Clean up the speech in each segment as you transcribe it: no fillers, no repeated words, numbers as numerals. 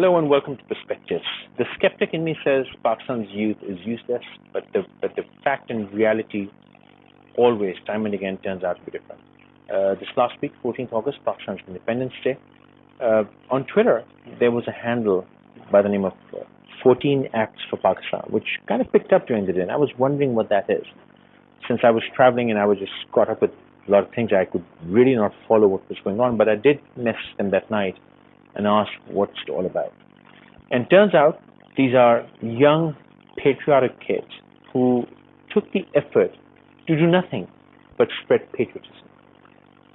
Hello and welcome to Perspectives. The skeptic in me says Pakistan's youth is useless, but the fact and reality always, time and again, turns out to be different. This last week, 14th August, Pakistan's Independence Day. On Twitter, there was a handle by the name of 14 Acts for Pakistan, which kind of picked up during the day, and I was wondering what that is. Since I was traveling and I was just caught up with a lot of things, I could really not follow what was going on, but I did message them that night and ask what's it all about. And turns out these are young, patriotic kids who took the effort to do nothing but spread patriotism.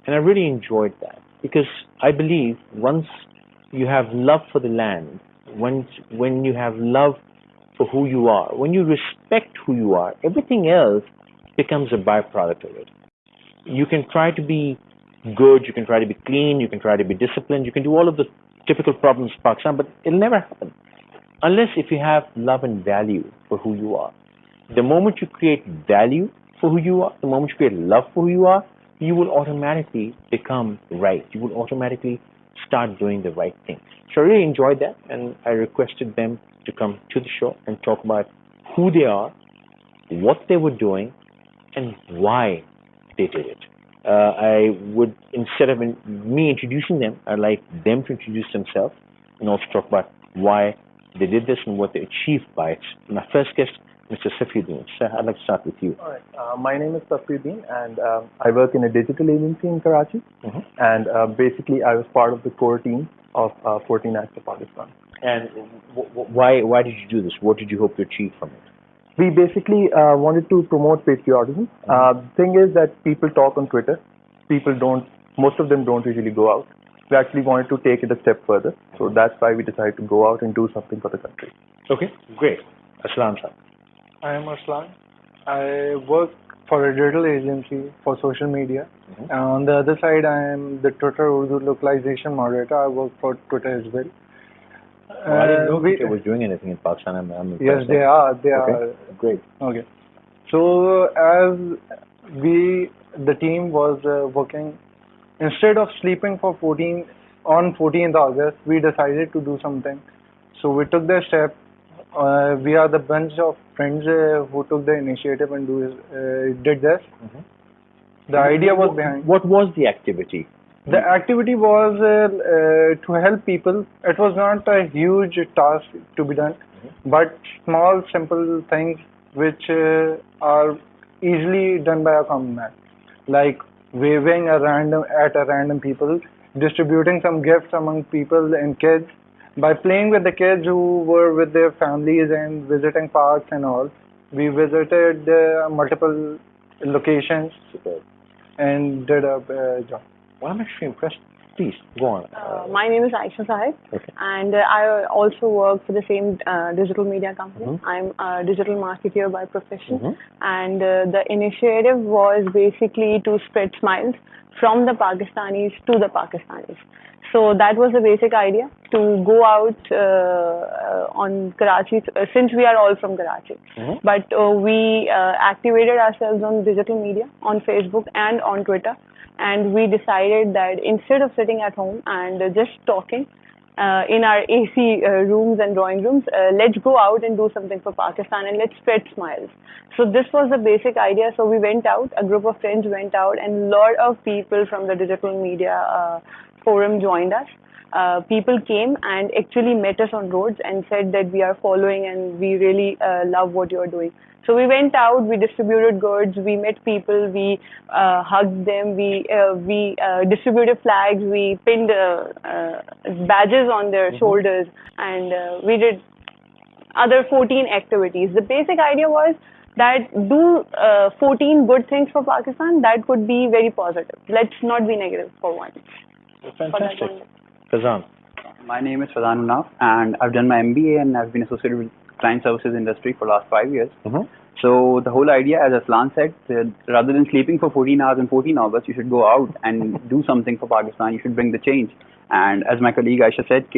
And I really enjoyed that because I believe once you have love for the land, when you have love for who you are, when you respect who you are, everything else becomes a byproduct of it. You can try to be good, you can try to be clean, you can try to be disciplined, you can do all of the typical problems of Pakistan, but it'll never happen unless if you have love and value for who you are. The moment you create value for who you are, the moment you create love for who you are, you will automatically become right. You will automatically start doing the right thing. So I really enjoyed that, and I requested them to come to the show and talk about who they are, what they were doing, and why they did it. I would, instead of me introducing them, I'd like them to introduce themselves and also talk about why they did this and what they achieved by it. My first guest, Mr. Safiuddin. Sir, I'd like to start with you. All right. My name is Safiuddin, and I work in a digital agency in Karachi. And basically, I was part of the core team of 14 Acts of Pakistan. And why did you do this? What did you hope to achieve from it? We basically wanted to promote patriotism. The thing is that people talk on Twitter. Most of them don't usually go out. We actually wanted to take it a step further. So that's why we decided to go out and do something for the country. Okay, great. Aslan sir. I am Aslan. I work for a digital agency for social media. And on the other side, I am the Twitter Urdu localization moderator. I work for Twitter as well. I didn't know Twitter was doing anything in Pakistan. I'm yes, they are. They are. Great. Okay. So as the team was working, instead of sleeping for 14th August, we decided to do something. So we took the step. We are the bunch of friends who took the initiative and did this. The idea was behind. What was the activity? The activity was to help people. It was not a huge task to be done, but small, simple things which are easily done by a common man, like waving at random people, distributing some gifts among people and kids. By playing with the kids who were with their families and visiting parks and all, we visited multiple locations and did a job. Well, I'm actually impressed. Please, go on. My name is Aisha Sahib, and I also work for the same digital media company. I'm a digital marketer by profession, and the initiative was basically to spread smiles from the Pakistanis to the Pakistanis. So that was the basic idea, to go out on Karachi, since we are all from Karachi. But we activated ourselves on digital media, on Facebook and on Twitter. And we decided that instead of sitting at home and just talking in our AC rooms and drawing rooms, let's go out and do something for Pakistan and let's spread smiles. So this was the basic idea. So we went out, a group of friends went out, and a lot of people from the digital media forum joined us. People came and actually met us on roads and said that we are following and we really love what you're doing. So we went out, we distributed goods, we met people, we hugged them, we distributed flags, we pinned badges on their shoulders, and we did other 14 activities. The basic idea was that do 14 good things for Pakistan, that could be very positive. Let's not be negative for once. Fantastic. Fazan. My name is Fazan Unaf, and I've done my MBA and I've been associated with client services industry for the last 5 years. So the whole idea, as Aslan said, rather than sleeping for 14 hours on 14 August, you should go out and do something for Pakistan. You should bring the change. And as my colleague Aisha said,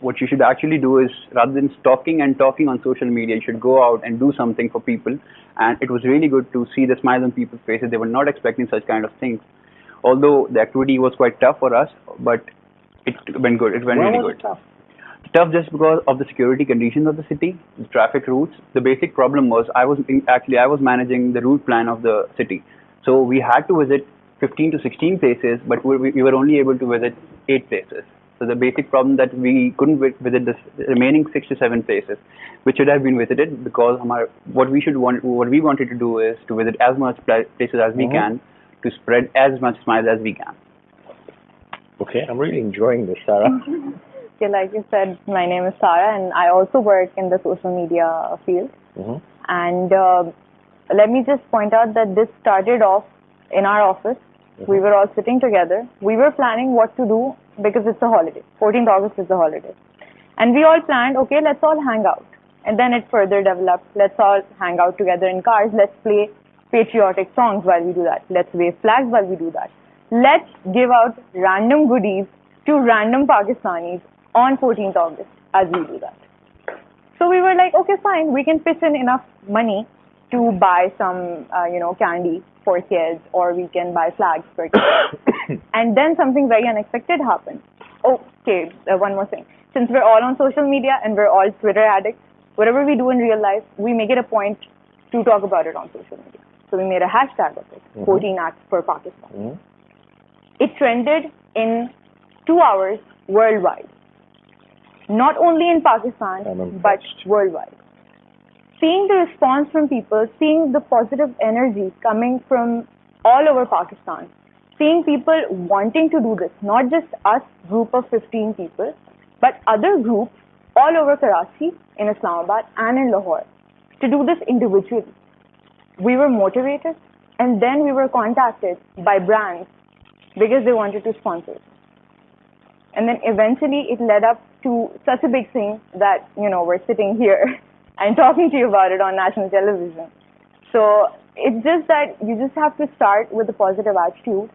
what you should actually do is, rather than talking on social media, you should go out and do something for people. And it was really good to see the smiles on people's faces. They were not expecting such kind of things. Although the activity was quite tough for us, but it went good. It went really good. Tough? tough just because of the security conditions of the city, the traffic routes. The basic problem was I was managing the route plan of the city, so we had to visit 15 to 16 places, but we were only able to visit 8 places. So the basic problem that we couldn't visit the remaining 6 to 7 places, which should have been visited, because what we wanted to do is to visit as much places as we can, to spread as much smiles as we can. Okay, I'm really enjoying this, Sarah. Okay, like you said, my name is Sarah, and I also work in the social media field. And let me just point out that this started off in our office. We were all sitting together. We were planning what to do because it's a holiday. 14th August is a holiday. And we all planned, okay, let's all hang out. And then it further developed. Let's all hang out together in cars. Let's play patriotic songs while we do that. Let's wave flags while we do that. Let's give out random goodies to random Pakistanis on 14th August as we do that. So we were like, okay, fine. We can pitch in enough money to buy some, candy for kids, or we can buy flags for kids. And then something very unexpected happened. Okay, one more thing. Since we're all on social media and we're all Twitter addicts, whatever we do in real life, we make it a point to talk about it on social media. So we made a hashtag of it, 14 Acts for Pakistan. It trended in 2 hours worldwide. Not only in Pakistan, but worldwide. Seeing the response from people, seeing the positive energy coming from all over Pakistan, seeing people wanting to do this, not just us, group of 15 people, but other groups all over Karachi, in Islamabad, and in Lahore, to do this individually. We were motivated, and then we were contacted by brands because they wanted to sponsor it. And then eventually it led up to such a big thing that, we're sitting here and talking to you about it on national television. So it's just that you just have to start with a positive attitude,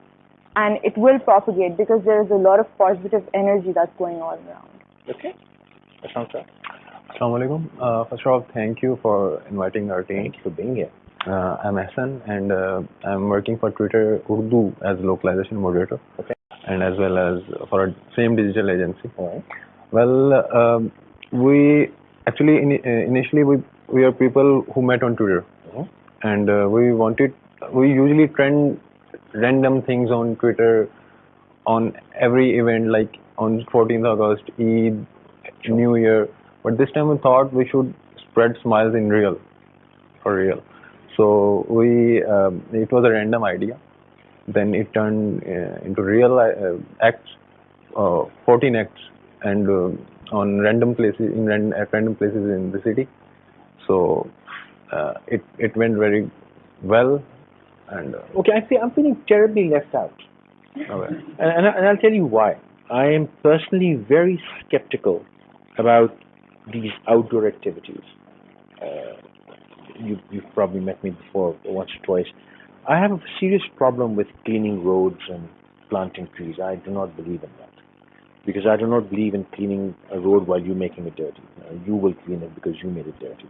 and it will propagate because there is a lot of positive energy that's going all around. Okay. That sounds good. Assalamu alaikum. First of all, thank you for inviting our team. Thank you for being here. I'm Hassan, and I'm working for Twitter Urdu as localization moderator, and as well as for a same digital agency. Well, we actually initially we are people who met on Twitter, and we usually trend random things on Twitter on every event, like on 14th August, Eid, New Year. But this time we thought we should spread smiles for real. So it was a random idea. Then it turned into real acts, 14 acts, and on random places at random places in the city. So it went very well. And okay, I'm feeling terribly left out. Okay. And I'll tell you why. I am personally very skeptical about these outdoor activities. You've probably met me before once or twice. I have a serious problem with cleaning roads and planting trees. I do not believe in that. Because I do not believe in cleaning a road while you're making it dirty. You will clean it because you made it dirty.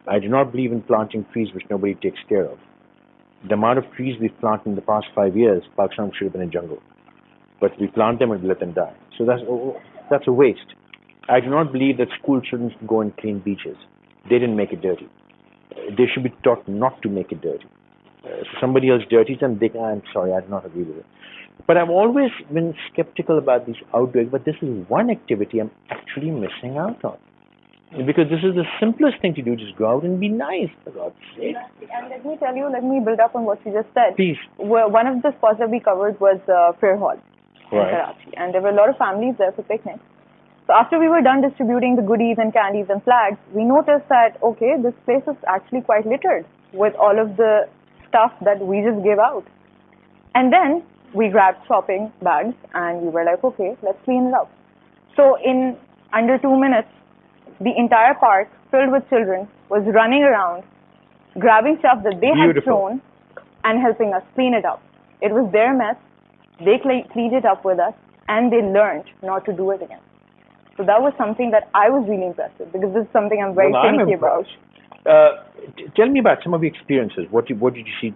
I do not believe in planting trees which nobody takes care of. The amount of trees we've planted in the past 5 years, Pakistan should have been a jungle. But we plant them and let them die. So that's a waste. I do not believe that schools shouldn't go and clean beaches. They didn't make it dirty. They should be taught not to make it dirty. If somebody else dirties them, I'm sorry, I do not agree with it. But I've always been skeptical about these outdoor, but this is one activity I'm actually missing out on. Because this is the simplest thing to do, just go out and be nice, for God's sake. And let me build up on what you just said. Please. One of the spots that we covered was Fair Hall in Karachi, and there were a lot of families there for picnics. So after we were done distributing the goodies and candies and flags, we noticed that, okay, this place is actually quite littered with all of the stuff that we just gave out. And then we grabbed shopping bags and we were like, okay, let's clean it up. So in under 2 minutes, the entire park filled with children was running around, grabbing stuff that they had thrown and helping us clean it up. It was their mess. They cleaned it up with us, and they learned not to do it again. So that was something that I was really impressed with, because this is something I'm very finicky about. Tell me about some of your experiences. What did you see?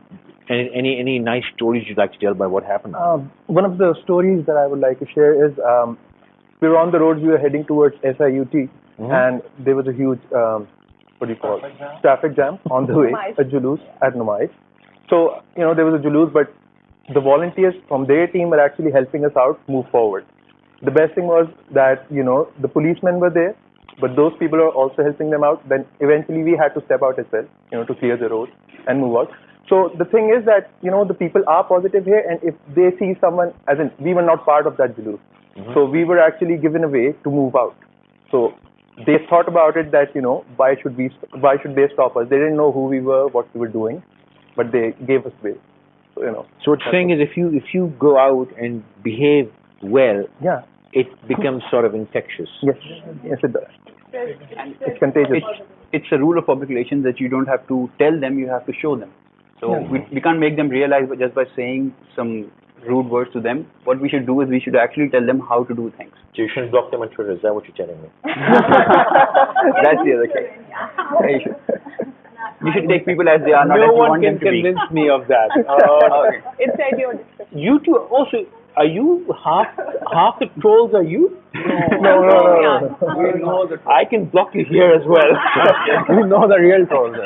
Any nice stories you'd like to tell about what happened? One of the stories that I would like to share is we were on the road. We were heading towards SIUT, and there was a huge traffic jam on the way, a julus at Numais. So there was a julus, but the volunteers from their team were actually helping us out move forward. The best thing was that the policemen were there, but those people are also helping them out. Then eventually we had to step out as well, to clear the road and move out. So the thing is that the people are positive here, and if they see someone, as in we were not part of that julus, so we were actually given a way to move out. So they thought about it that why should they stop us? They didn't know who we were, what we were doing, but they gave us way. So So what you're saying is, if you go out and behave well, yeah, it becomes sort of infectious. Yes, it does. And It's contagious. it's a rule of public relations that you don't have to tell them, you have to show them. So we can't make them realize just by saying some rude words to them. What we should do is we should actually tell them how to do things. So you shouldn't block them on Twitter. Is that what you're telling me? That's the other case. You should take people as they are, not as No you one want can them to be. convince me of that. Okay. It's at your discretion. You two also. Are you half the trolls? Are you? No. We know that. I can block you here as well. We know the real trolls.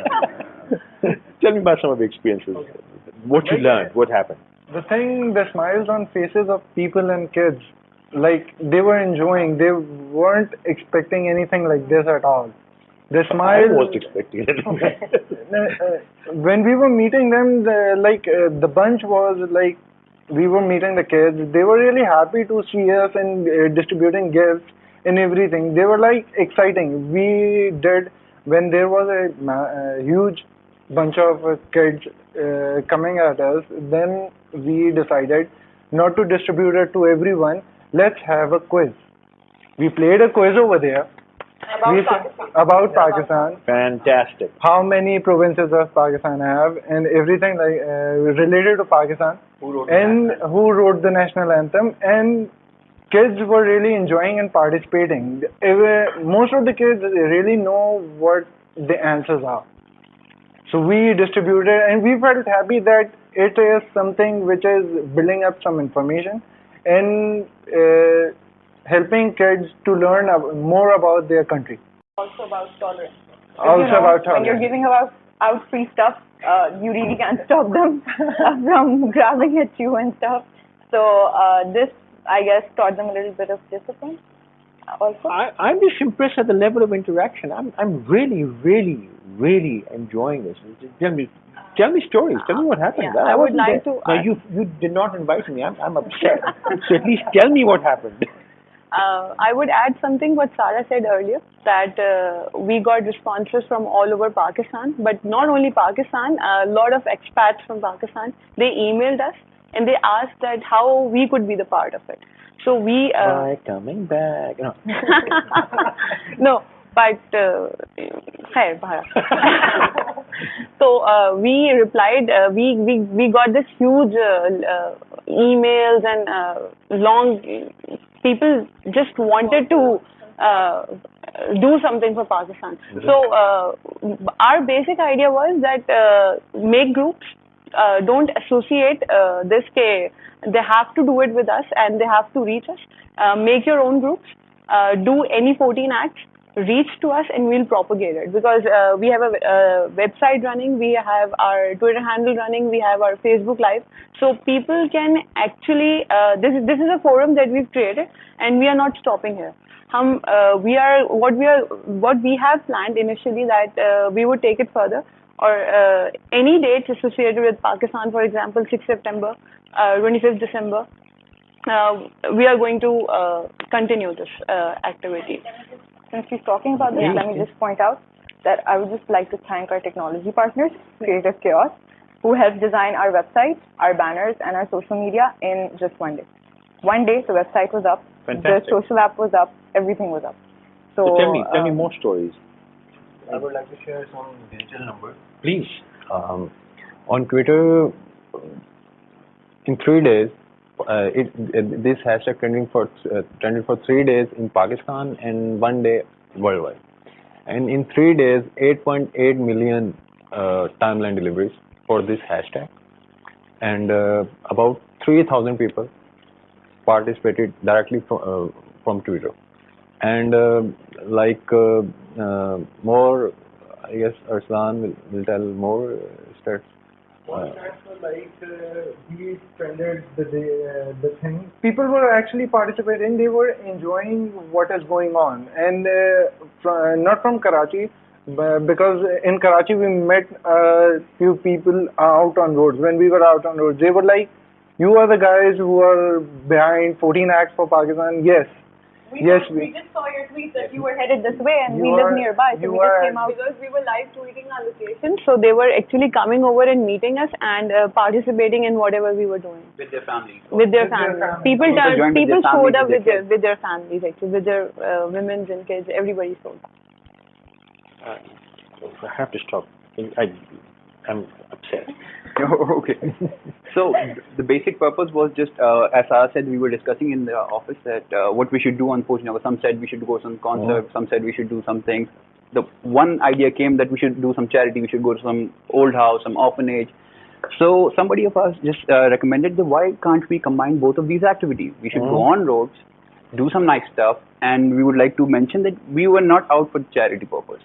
Tell me about some of the experiences. What you learned. What happened. The thing, the smiles on faces of people and kids, like they were enjoying. They weren't expecting anything like this at all. The smile. I wasn't expecting it. When we were meeting them, the bunch was like, we were meeting the kids. They were really happy to see us and distributing gifts and everything. They were like exciting. We did when there was a huge bunch of kids coming at us. Then we decided not to distribute it to everyone. Let's have a quiz. We played a quiz over there. About Pakistan. Fantastic. How many provinces does Pakistan have, and everything like related to Pakistan, who wrote the national anthem, and kids were really enjoying and participating. Most of the kids really know what the answers are. So we distributed, and we felt happy that it is something which is building up some information and helping kids to learn more about their country. Also about tolerance. About tolerance. When you're giving out free stuff, you really can't stop them from grabbing at you and stuff. So this, I guess, taught them a little bit of discipline. Also, I'm just impressed at the level of interaction. I'm really, really, really enjoying this. Tell me stories. Tell me what happened. Yeah, I would like to. No, you did not invite me. I'm upset. So at least tell me what happened. I would add something what Sarah said earlier, that we got responses from all over Pakistan, but not only Pakistan, a lot of expats from Pakistan, they emailed us and they asked that how we could be the part of it. So we... By coming back. No. No, but... So we replied, we got this huge emails and long... People just wanted to do something for Pakistan. So our basic idea was that make groups, don't associate this. They have to do it with us and they have to reach us. Make your own groups. Do any 14 acts. Reach to us and we'll propagate it, because we have a website running, we have our Twitter handle running, we have our Facebook Live, so people can actually this is a forum that we've created and we are not stopping here. What we have planned initially, that we would take it further, or any dates associated with Pakistan, for example 6th September, 25th December, we are going to continue this activity. Since she's talking about this, let me just point out that I would just like to thank our technology partners, Creative Chaos, who helped design our website, our banners, and our social media in just one day. One day, the website was up, Fantastic. the social app was up, everything was up. So tell me more stories. I would like to share some digital numbers. Please. On Twitter, in 3 days, this hashtag trended for 3 days in Pakistan and 1 day worldwide. And in 3 days, 8.8 million timeline deliveries for this hashtag. And about 3,000 people participated directly from Twitter. And more, I guess Arslan will tell more stats. What stats were like? We trended the thing. People were actually participating. They were enjoying what is going on, and not from Karachi, because in Karachi we met a few people out on roads. When we were out on roads, they were like, "You are the guys who are behind 14 acts for Pakistan." Yes. We just saw your tweet that you were headed this way, and we live nearby, so we just came out because we were live tweeting our location. So they were actually coming over and meeting us and participating in whatever we were doing with their families. People showed up with their families, actually, with their women and kids. Everybody showed up. I have to stop. I'm upset. Okay. So the basic purpose was just, as Sarah said, we were discussing in the office that what we should do on 14 August. Some said we should go to some concert. Some said we should do some things. The one idea came that we should do some charity. We should go to some old house, some orphanage. So somebody of us just recommended that why can't we combine both of these activities? We should go on roads, do some nice stuff, and we would like to mention that we were not out for charity purpose.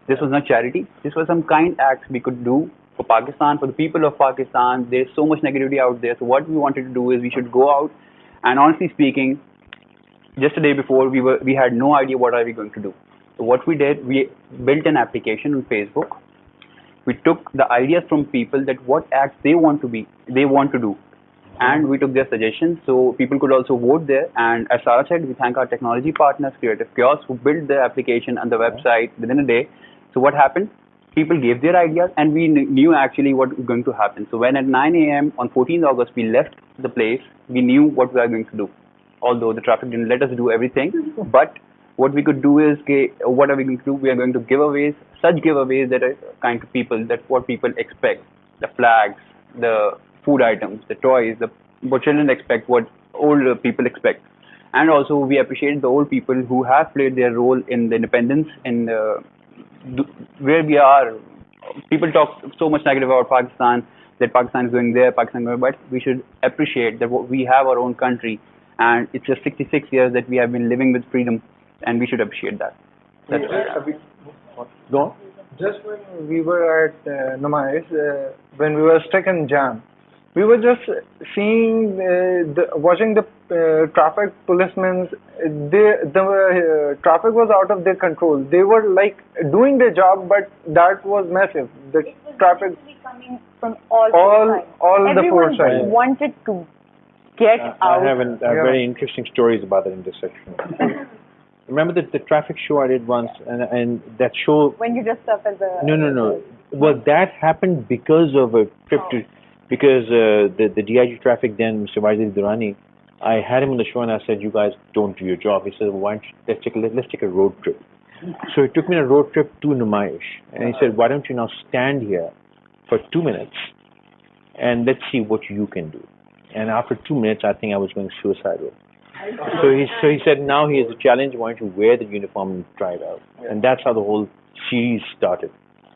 This was not charity. This was some kind acts we could do for Pakistan, for the people of Pakistan. There's so much negativity out there. So what we wanted to do is we should go out, and honestly speaking, just a day before we had no idea what are we going to do. So what we did, we built an application on Facebook. We took the ideas from people that what acts they want to do, and we took their suggestions. So people could also vote there. And as Sarah said, we thank our technology partners, Creative Chaos, who built the application and the website within a day. So what happened? People gave their ideas, and we knew actually what was going to happen. So when at 9 a.m. on 14th August we left the place, we knew what we were going to do. Although the traffic didn't let us do everything, but what we could do is, what are we going to do? We are going to giveaways, such giveaways that are kind to people, that what people expect. The flags, the food items, the toys, what children expect, what older people expect. And also we appreciate the old people who have played their role in the independence and where we are. People talk so much negative about Pakistan, that Pakistan is going there, Pakistan going, but we should appreciate that we have our own country, and it's just 66 years that we have been living with freedom, and we should appreciate that. That's Go on. Just when we were at Namais, when we were stuck in jam, we were just seeing, watching the traffic policemen. The traffic was out of their control. They were like doing their job, but that was massive. The traffic coming from all the four sides. Everyone wanted to get out. I have very interesting stories about that intersection. Remember the traffic show I did once, and that show. When you dressed up as a. No. Well, that happened because of a trip to. Because the DIG traffic then, Mr. Vajid Durrani, I had him on the show and I said, "You guys don't do your job." He said, "Why don't you, let's take a road trip." So he took me on a road trip to Numaish, and he said, "Why don't you now stand here for 2 minutes and let's see what you can do." And after 2 minutes, I think I was going suicidal. So he said, now he has a challenge. Why don't you wear the uniform and try it out? And that's how the whole series started.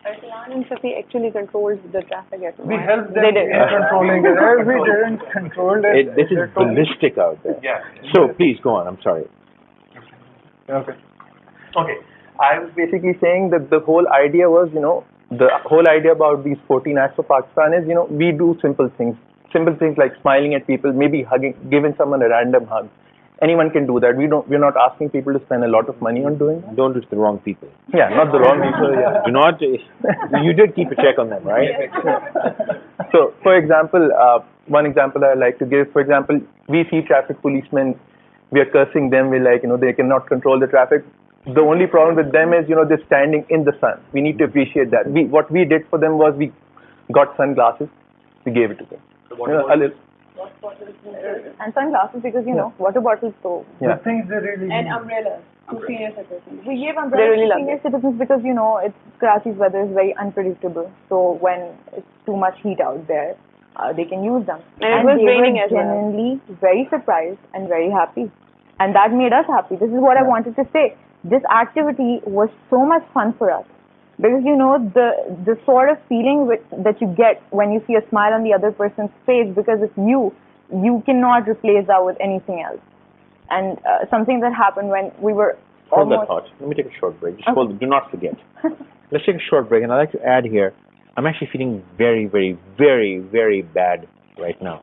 Arslan and Safi actually controlled the traffic at We helped them in controlling it. We didn't control it. This is ballistic out there. Yeah. So please go on. I'm sorry. Okay. I was basically saying that the whole idea was, the whole idea about these 14 acts of Pakistan is, we do simple things like smiling at people, maybe hugging, giving someone a random hug. Anyone can do that. We're not asking people to spend a lot of money on doing that. Don't do it to the wrong people. Yeah, not the wrong people. Yeah. Do not. You did keep a check on them, right? So, for example, one example I like to give. For example, we see traffic policemen. We are cursing them. We're like, they cannot control the traffic. The only problem with them is, they're standing in the sun. We need to appreciate that. What we did for them was we got sunglasses. We gave it to them. A little. And sunglasses because water bottles so the things they really and need. umbrellas to senior citizens. We gave umbrellas to senior citizens because it's Karachi's weather is very unpredictable. So when it's too much heat out there, they can use them. And it was raining as well. Genuinely very surprised and very happy, and that made us happy. This is what I wanted to say. This activity was so much fun for us. Because the sort of feeling that you get when you see a smile on the other person's face because it's you cannot replace that with anything else. and something that happened when we were Hold almost. that thought. Let me take a short break. Just hold it. Do not forget. Let's take a short break, and I'd like to add here, I'm actually feeling very, very, very, very bad right now.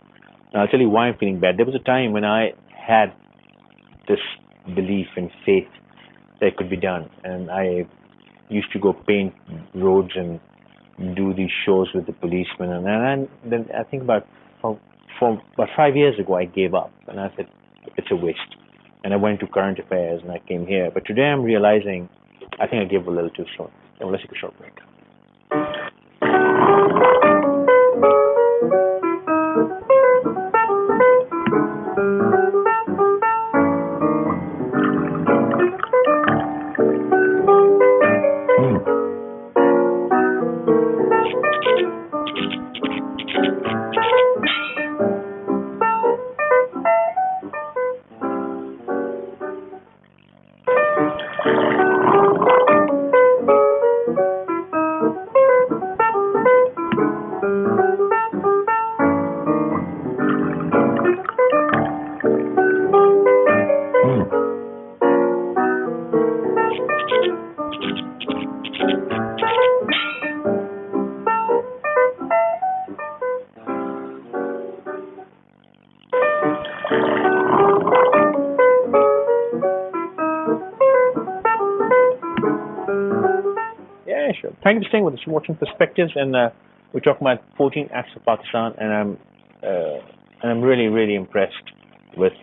And I'll tell you why I'm feeling bad. There was a time when I had this belief and faith that it could be done, and I used to go paint roads and do these shows with the policemen, and then I think about 5 years ago I gave up, and I said it's a waste, and I went to current affairs and I came here. But today I'm realizing I think I gave a little too soon. So let's take a short break. Yeah, sure. Thank you for staying with us. You're watching Perspectives, and we're talking about 14 acts of Pakistan, and I'm really, really impressed with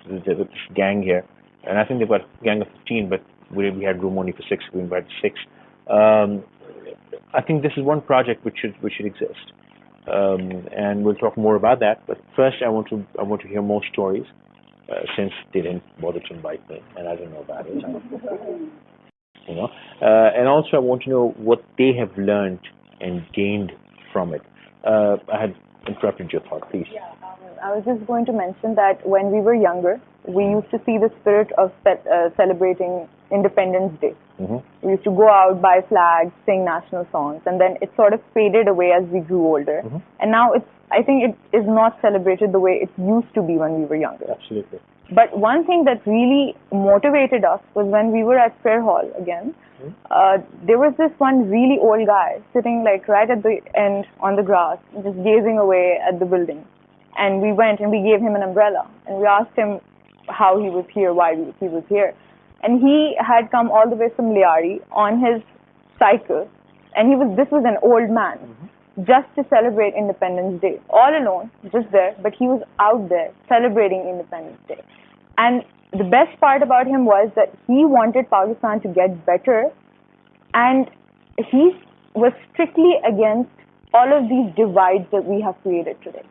this gang here. And I think they've got a gang of 15, but we had room only for 6. We invited 6. I think this is one project which should exist, and we'll talk more about that. But first, I want to hear more stories, since they didn't bother to invite me, and I don't know about it. You know, and also I want to know what they have learned and gained from it. I had interrupted your thought, please. Yeah, I was just going to mention that when we were younger, we used to see the spirit of celebrating Independence Day. Mm-hmm. We used to go out, buy flags, sing national songs, and then it sort of faded away as we grew older. Mm-hmm. And now I think it is not celebrated the way it used to be when we were younger. Absolutely. But one thing that really motivated us was when we were at Fair Hall again. There was this one really old guy sitting like right at the end on the grass, just gazing away at the building. And we went and we gave him an umbrella, and we asked him how he was here, why he was here. And he had come all the way from Liari on his cycle, and this was an old man, just to celebrate Independence Day, all alone, just there, but he was out there celebrating Independence Day. And the best part about him was that he wanted Pakistan to get better, and he was strictly against all of these divides that we have created today.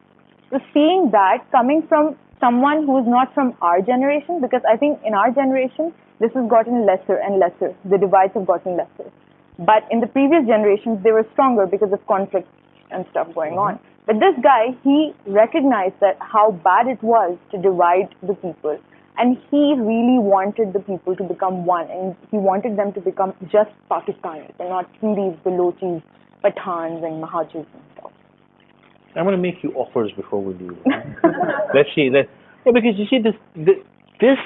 So seeing that coming from someone who is not from our generation, because I think in our generation, this has gotten lesser and lesser. The divides have gotten lesser. But in the previous generations, they were stronger because of conflict and stuff going on. But this guy, he recognized that how bad it was to divide the people. And he really wanted the people to become one. And he wanted them to become just Pakistanis and not Hindis, Balochis, Pathans and Mahajis and stuff. I'm going to make you offers before we leave. Let's see. Because you see, this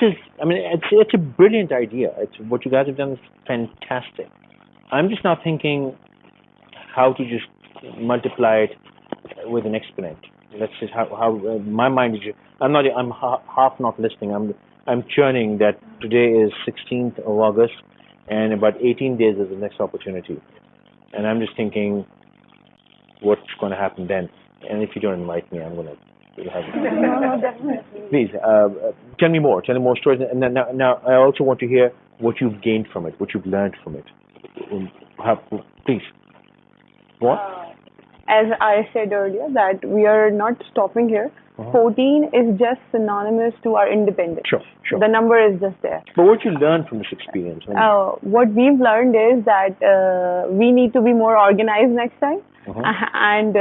is, I mean, it's a brilliant idea. What you guys have done is fantastic. I'm just now thinking how to just multiply it with an exponent. That's just how my mind is. I'm half not listening. I'm churning that today is 16th of August, and about 18 days is the next opportunity. And I'm just thinking, what's going to happen then? And if you don't invite me, I'm going to have it. No, definitely. Please, tell me more. Tell me more stories. And now I also want to hear what you've gained from it, what you've learned from it. Please. What? As I said earlier, that we are not stopping here. 14 is just synonymous to our independence. Sure. The number is just there. But what you learned from this experience? What we've learned is that we need to be more organized next time, and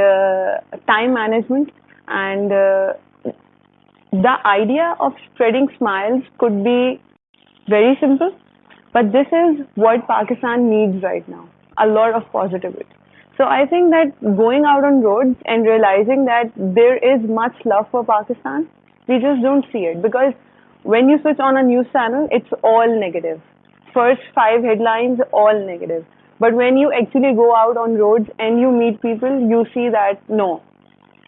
time management, and the idea of spreading smiles could be very simple, but this is what Pakistan needs right now, a lot of positivity. So I think that going out on roads and realizing that there is much love for Pakistan, we just don't see it. Because when you switch on a news channel, it's all negative. First 5 headlines, all negative. But when you actually go out on roads and you meet people, you see that no,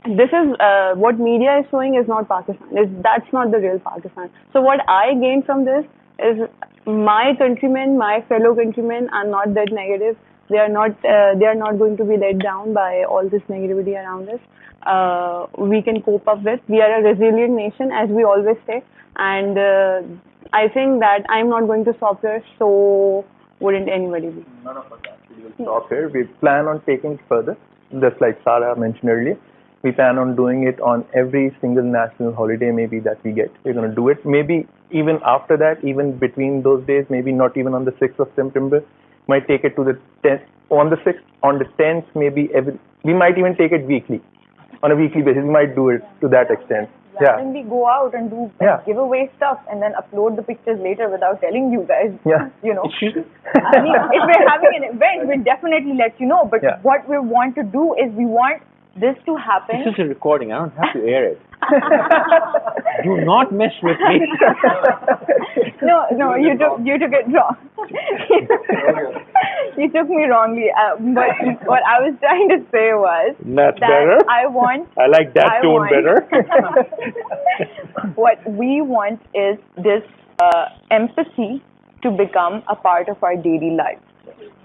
this is what media is showing is not Pakistan. That's not the real Pakistan. So what I gained from this is my countrymen, my fellow countrymen are not that negative. They are not going to be let down by all this negativity around us. We can cope up with. We are a resilient nation, as we always say, and I think that I'm not going to stop here. So wouldn't anybody be? None of us actually will stop here. We plan on taking it further, just like Sarah mentioned earlier. We plan on doing it on every single national holiday maybe that we get. We're going to do it. Maybe even after that, even between those days, maybe not even on the 6th of September. Might take it to the 10th. On the 6th, on the 10th, maybe we might even take it weekly. On a weekly basis, we might do it to that extent. Yeah. Then we go out and do giveaway stuff and then upload the pictures later without telling you guys. Yeah. You know. I mean, if we're having an event, we'll definitely let you know. But what we want to do is we want this to happen. This is a recording. I don't have to air it. Do not mess with me. No, you took it wrong. You took me wrongly. But what I was trying to say was That's that better. I like that tone better. What we want is this empathy to become a part of our daily life.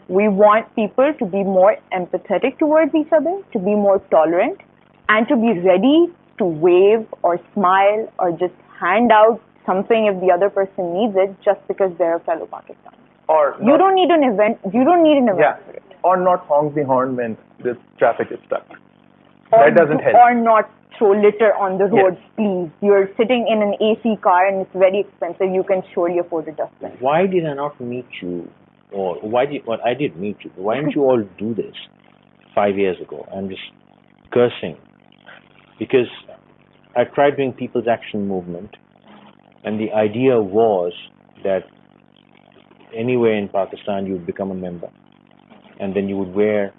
We want people to be more empathetic towards each other, to be more tolerant, and to be ready to wave or smile or just hand out something if the other person needs it just because they're a fellow Pakistani. Or You don't need an event for it. Or not honk the horn when the traffic is stuck. That doesn't help. Or not throw litter on the roads, please. You're sitting in an AC car and it's very expensive. You can surely afford a dustbin. Why did I not meet you? Or I did meet you. Why didn't you all do this 5 years ago? I'm just cursing. Because I tried doing People's Action Movement, and the idea was that anywhere in Pakistan you would become a member, and then you would wear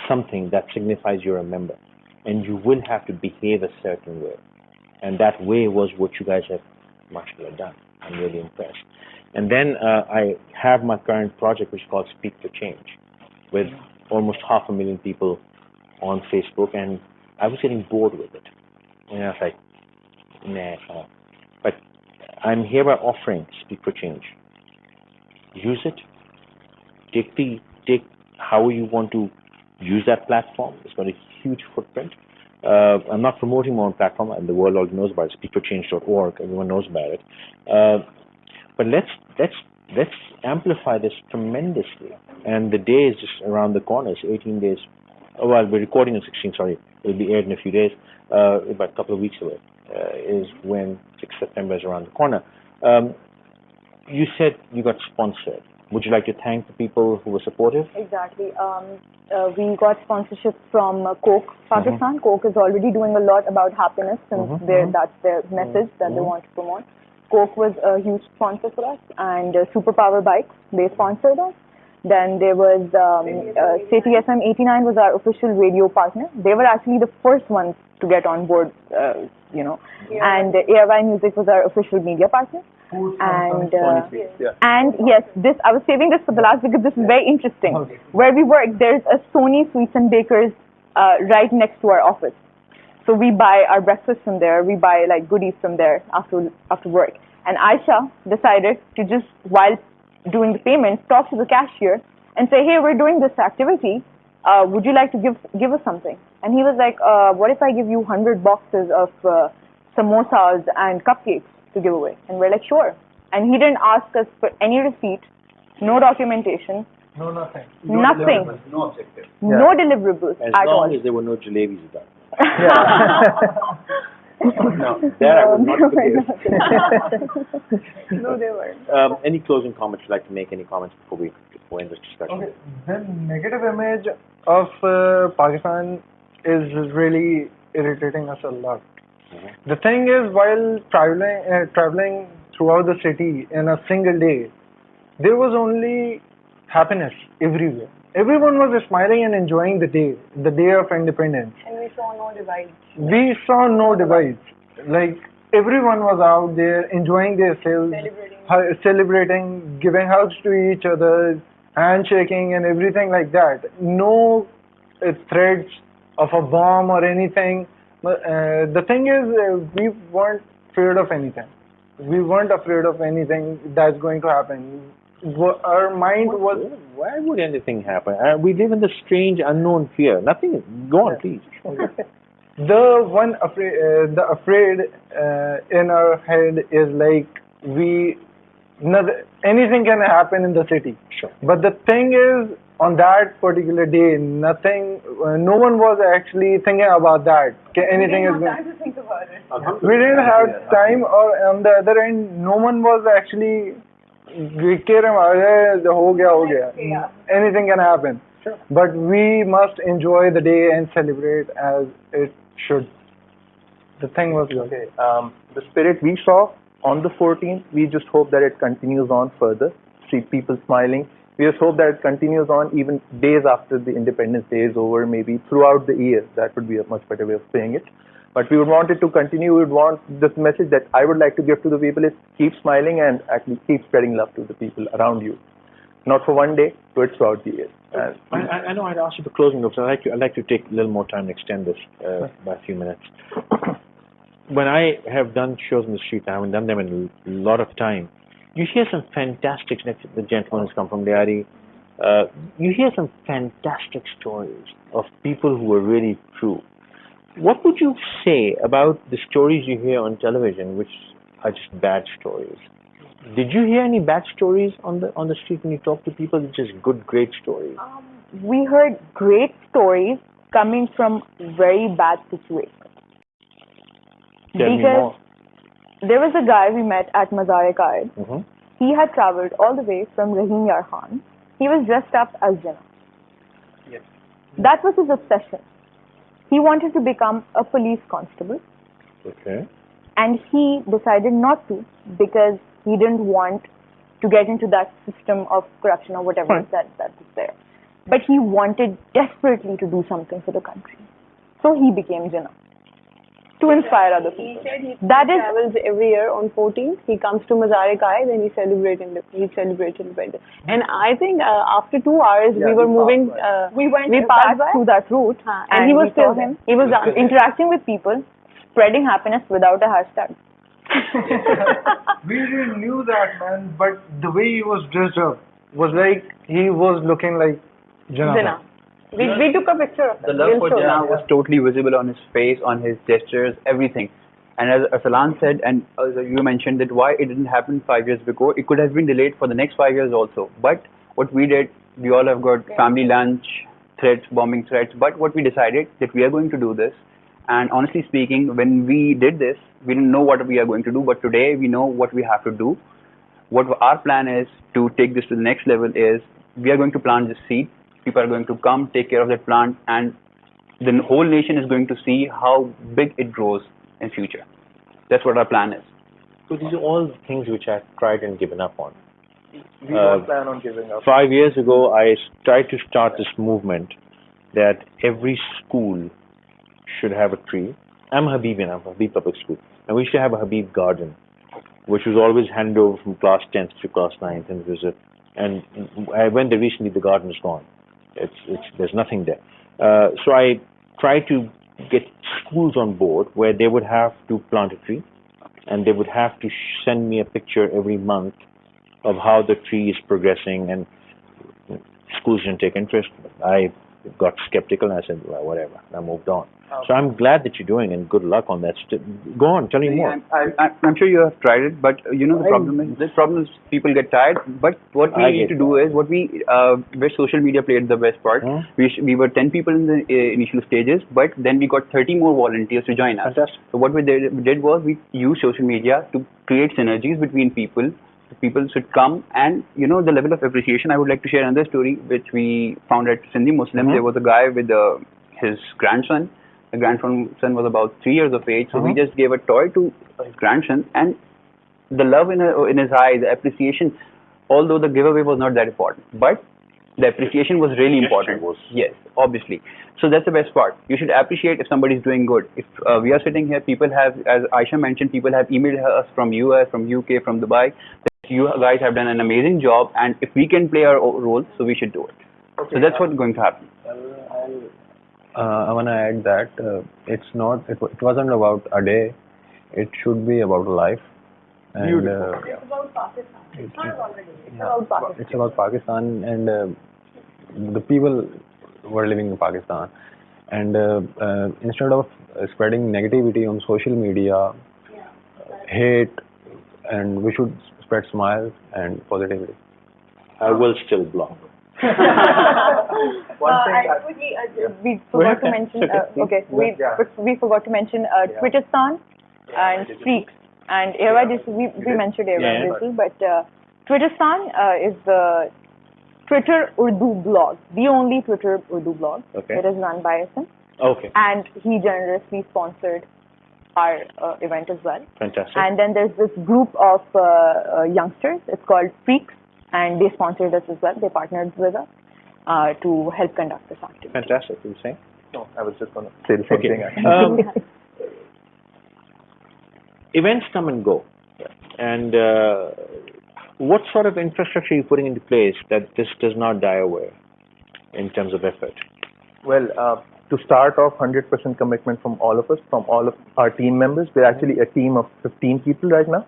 something that signifies you're a member, and you will have to behave a certain way, and that way was what you guys have mashallah done. I'm really impressed. And then I have my current project, which is called Speak for Change, with almost 500,000 people on Facebook, and I was getting bored with it. And I was like, nah. But I'm hereby offering Speak for Change. Use it. Take how you want to use that platform. It's got a huge footprint. I'm not promoting my own platform, and the world already knows about it. Speakforchange.org. Everyone knows about it. But let's amplify this tremendously. And the day is just around the corner. It's 18 days. Oh, well, we're recording on 16. Sorry, it'll be aired in a few days. About a couple of weeks away is when 6th September is around the corner. You said you got sponsored. Would you like to thank the people who were supportive? Exactly. We got sponsorship from Coke Pakistan. Coke is already doing a lot about happiness, and that's their message that they want to promote. Coke was a huge sponsor for us, and Superpower Bikes, they sponsored us. Then there was City FM 89 was our official radio partner. They were actually the first ones to get on board, and ARY Music was our official media partner. And yes, this I was saving this for the last because this is very interesting. Where we work, there's a Sony Sweets and Bakers right next to our office. So we buy our breakfast from there. We buy like goodies from there after work. And Aisha decided to just, while doing the payment, talk to the cashier and say, hey, we're doing this activity. Would you like to give us something? And he was like, what if I give you 100 boxes of samosas and cupcakes to give away? And we're like, sure. And he didn't ask us for any receipt, no documentation. No, nothing. Nothing. No objective. No deliverables at all. As long as there were no jalebis done. No, that I would not forgive. No, they weren't. Any closing comments you'd like to make? Any comments before we end this discussion? Okay. The negative image of Pakistan is really irritating us a lot. The thing is, while traveling throughout the city in a single day, there was only happiness everywhere. Everyone was smiling and enjoying the day of independence. And we saw no divides. We saw no divides. Like, everyone was out there enjoying themselves, celebrating, giving hugs to each other, handshaking, and everything like that. No threats of a bomb or anything. But, the thing is, we weren't afraid of anything. We weren't afraid of anything that's going to happen. Our mind was. Why would anything happen? We live in the strange unknown fear. Nothing. Go on, please. The one the afraid in our head is like anything can happen in the city. Sure. But the thing is, on that particular day, nothing, no one was actually thinking about that. Anything is going. To think about it. We didn't have time, or on the other end, no one was actually caring about ho gaya. Anything can happen. Sure. But we must enjoy the day and celebrate as it should. The thing was good. Okay. The spirit we saw on the 14th, we just hope that it continues on further. See people smiling. We just hope that it continues on even days after the Independence Day is over, maybe throughout the year. That would be a much better way of saying it. But we would want it to continue. We would want this message that I would like to give to the people is keep smiling and actually keep spreading love to the people around you. Not for one day, but throughout the year. I know I'd asked you for closing notes. I'd like to take a little more time and extend this by a few minutes. When I have done shows in the street, I haven't done them in a lot of time. You hear some fantastic. The gentleman has come from Diari. You hear some fantastic stories of people who were really true. What would you say about the stories you hear on television, which are just bad stories? Did you hear any bad stories on the street when you talk to people? Just good, great stories. We heard great stories coming from very bad situations. Tell me more. There was a guy we met at Mazar-e-Qaid. Mm-hmm. He had traveled all the way from Rahim Yar Khan. He was dressed up as Jinnah. Yes. That was his obsession. He wanted to become a police constable. Okay. And he decided not to because he didn't want to get into that system of corruption or whatever that was there. But he wanted desperately to do something for the country. So he became Jinnah to inspire other people. He said he travels every year on 14th. He comes to Mazar-e-Qaid and he celebrates Independence. And I think after 2 hours we were moving. We passed back by through that route and he was still there. He was interacting with people, spreading happiness without a hashtag. We didn't knew that, man, but the way he was dressed up was like he was looking like Jinnah. We took a picture of The love for Jinnah was totally visible on his face, on his gestures, everything. And as Arsalan said, and as you mentioned that why it didn't happen 5 years ago, it could have been delayed for the next 5 years also. But what we did, we all have got family lunch, threats, bombing threats, but what we decided that we are going to do this. And honestly speaking, when we did this, we didn't know what we are going to do, but today we know what we have to do. What our plan is to take this to the next level is we are going to plant this seed. People are going to come, take care of that plant, and the whole nation is going to see how big it grows in future. That's what our plan is. So these are all things which I've tried and given up on. We don't plan on giving up. 5 years ago, I tried to start this movement that every school should have a tree. I'm Habibian, I'm Habib Public School. And we should have a Habib garden, which was always handed over from class 10th to class 9th and visit. And I went there recently, the garden is gone. There's nothing there. So I tried to get schools on board where they would have to plant a tree and they would have to send me a picture every month of how the tree is progressing, and schools didn't take interest. I got skeptical and I said, well, whatever, and I moved on. So I'm glad that you're doing, and good luck on that. Go on, tell me more. I'm sure you have tried it, but you know the problem is people get tired. But what we need to do is where social media played the best part. We were 10 people in the initial stages, but then we got 30 more volunteers to join us. Fantastic. So what we did was we used social media to create synergies between people. People should come, and you know the level of appreciation. I would like to share another story which we found at Sindhi Muslim. There was a guy with his grandson. The grandson was about 3 years of age, so we just gave a toy to his grandson, and the love in his eyes, the appreciation, although the giveaway was not that important, but The appreciation was really important. Yes, obviously. So that's the best part. You should appreciate if somebody is doing good. If we are sitting here, people have, as Aisha mentioned, people have emailed us from US, from UK, from Dubai. That you guys have done an amazing job, and if we can play our role, so we should do it. Okay, so that's what's going to happen. I want to add that it's not. It wasn't about a day. It should be about life. And it's about Pakistan. It's not about a day. It's about Pakistan. It's about Pakistan and the people who are living in Pakistan. And instead of spreading negativity on social media, hate, and we should spread smiles and positivity. I will still blog. We forgot to mention. We forgot to mention Twitterstan and Freaks. And Era, we mentioned Era briefly, but Twitterstan is the Twitter Urdu blog, the only Twitter Urdu blog that is run by him. Okay. And he generously sponsored our event as well. Fantastic. And then there's this group of youngsters. It's called Freaks, and they sponsored us as well. They partnered with us to help conduct this activity. Fantastic. You were saying? No, I was just going to say the same thing. Events come and go, and what sort of infrastructure are you putting into place that this does not die away in terms of effort? Well, to start off, 100% commitment from all of us, from all of our team members. We're actually a team of 15 people right now.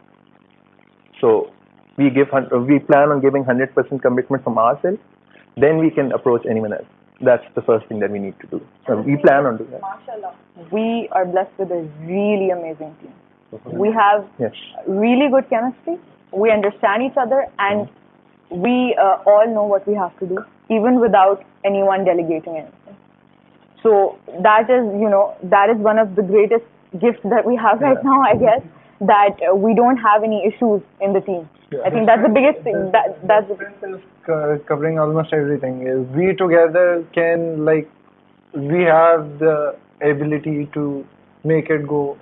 So we plan on giving 100% commitment from ourselves. Then we can approach anyone else. That's the first thing that we need to do. So we plan on doing that. MashaAllah. We are blessed with a really amazing team. We have really good chemistry. We understand each other, and we all know what we have to do, even without anyone delegating anything. So that is one of the greatest gifts that we have right now, I guess, that we don't have any issues in the team. I think that's the biggest thing. That's the is covering almost everything. We together can, we have the ability to make it go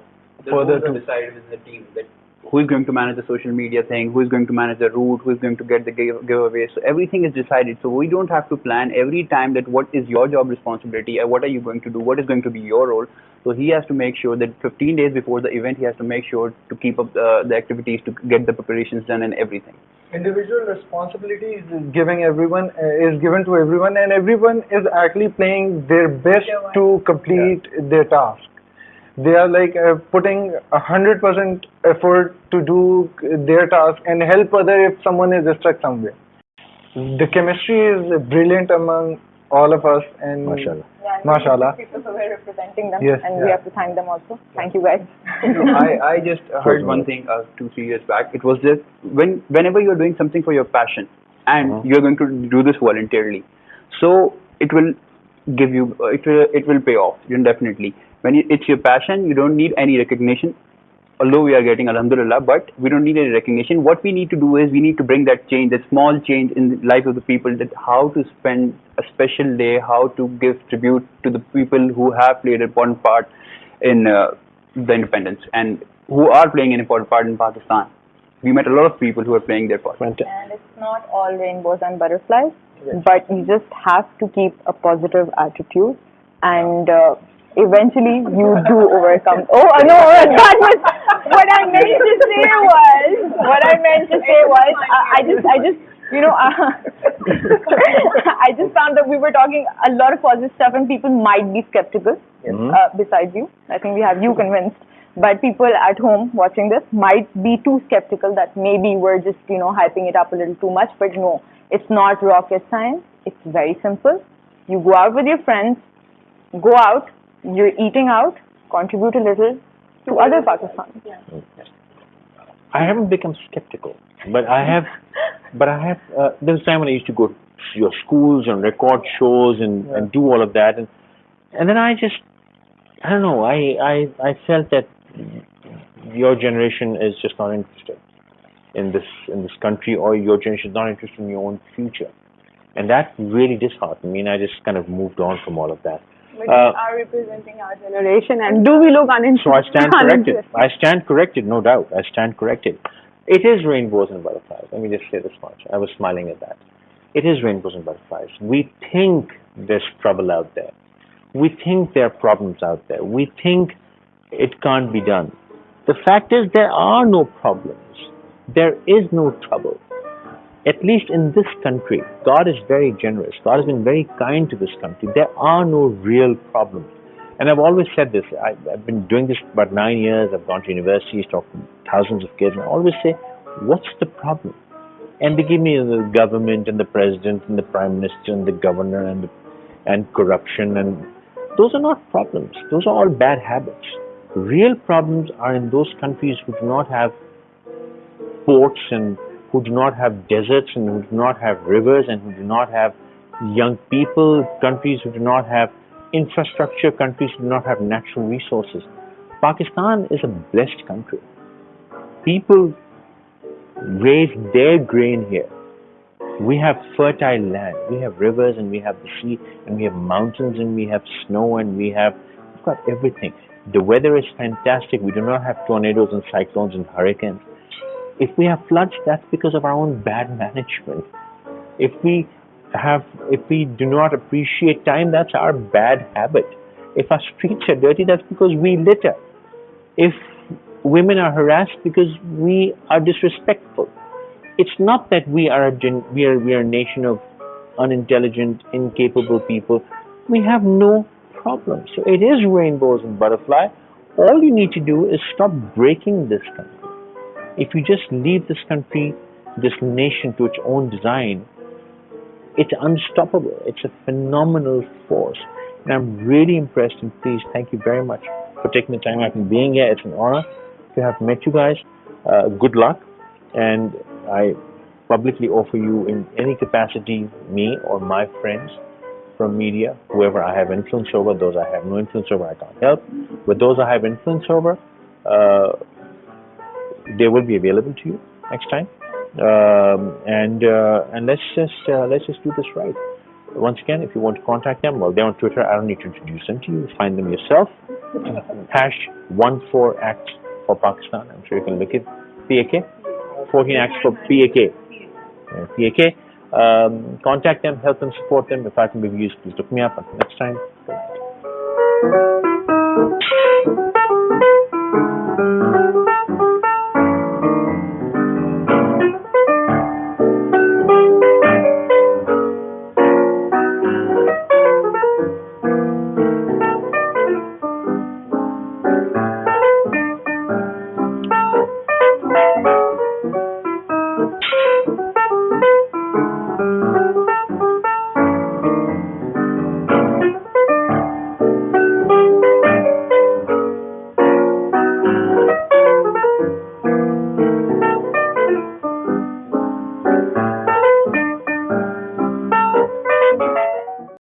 further to decide within the team that who is going to manage the social media thing, who is going to manage the route, who is going to get the giveaway. So everything is decided. So we don't have to plan every time that what is your job responsibility, what are you going to do, what is going to be your role. So he has to make sure that 15 days before the event, he has to make sure to keep up the activities, to get the preparations done and everything. Individual responsibility is given to everyone, and everyone is actually playing their best to complete their task. They are putting 100% effort to do their task and help other if someone is stuck somewhere. The chemistry is brilliant among all of us, and mashallah. People who were representing them, and we have to thank them also. Thank you guys. I just heard one thing 2-3 years back. It was just whenever you're doing something for your passion and you're going to do this voluntarily, so it will give you it will pay off definitely. When it's your passion, you don't need any recognition. Although we are getting alhamdulillah, but we don't need any recognition. What we need to do is we need to bring that change, that small change in the life of the people, that how to spend a special day, how to give tribute to the people who have played an important part in the independence and who are playing an important part in Pakistan. We met a lot of people who are playing their part. And it's not all rainbows and butterflies, but you just have to keep a positive attitude, and eventually you do overcome. Oh no, that was what I meant to say was I just found that we were talking a lot of positive stuff, and people might be skeptical besides you. I think we have you convinced, but people at home watching this might be too skeptical that maybe we're just hyping it up a little too much. But no, it's not rocket science. It's very simple. You go out with your friends, go out, you're eating out, contribute a little to other Pakistanis. I haven't become skeptical, but I have. There was a time when I used to go to your schools and record shows and do all of that, and then I don't know. I felt that your generation is just not interested in this country, or your generation is not interested in your own future, and that really disheartened me. And I just kind of moved on from all of that. But we are representing our generation, and do we look uninterested? So I stand corrected. I stand corrected, no doubt. I stand corrected. It is rainbows and butterflies. Let me just say this much. I was smiling at that. It is rainbows and butterflies. We think there's trouble out there. We think there are problems out there. We think it can't be done. The fact is there are no problems. There is no trouble. At least in this country, God is very generous. God has been very kind to this country. There are no real problems. And I've always said this. I've been doing this for about 9 years. I've gone to universities, talked to thousands of kids, and I always say, what's the problem? And they give me the government and the president and the prime minister and the governor and corruption, and those are not problems. Those are all bad habits. Real problems are in those countries who do not have ports and who do not have deserts and who do not have rivers and who do not have young people, countries who do not have infrastructure, countries who do not have natural resources. Pakistan is a blessed country. People raise their grain here. We have fertile land. We have rivers and we have the sea and we have mountains and we have snow and we've got everything. The weather is fantastic. We do not have tornadoes and cyclones and hurricanes. If we have floods, that's because of our own bad management. If we do not appreciate time, that's our bad habit. If our streets are dirty, that's because we litter. If women are harassed, because we are disrespectful. It's not that we are a nation of unintelligent, incapable people. We have no problem. So it is rainbows and butterflies. All you need to do is stop breaking this country. If you just leave this country, this nation to its own design, it's unstoppable. It's a phenomenal force. And I'm really impressed, and please, thank you very much for taking the time out and being here. It's an honor to have met you guys. Good luck. And I publicly offer you in any capacity, me or my friends from media, whoever I have influence over, those I have no influence over, I can't help. But those I have influence over, they will be available to you next time. And let's just do this right. Once again, if you want to contact them, well, they're on Twitter. I don't need to introduce them to you. Find them yourself. #14acts for Pakistan. I'm sure you can look it. PAK. 14 acts for PAK. PAK. Contact them, help them, support them. If I can be of use, please look me up. Until next time. Good night.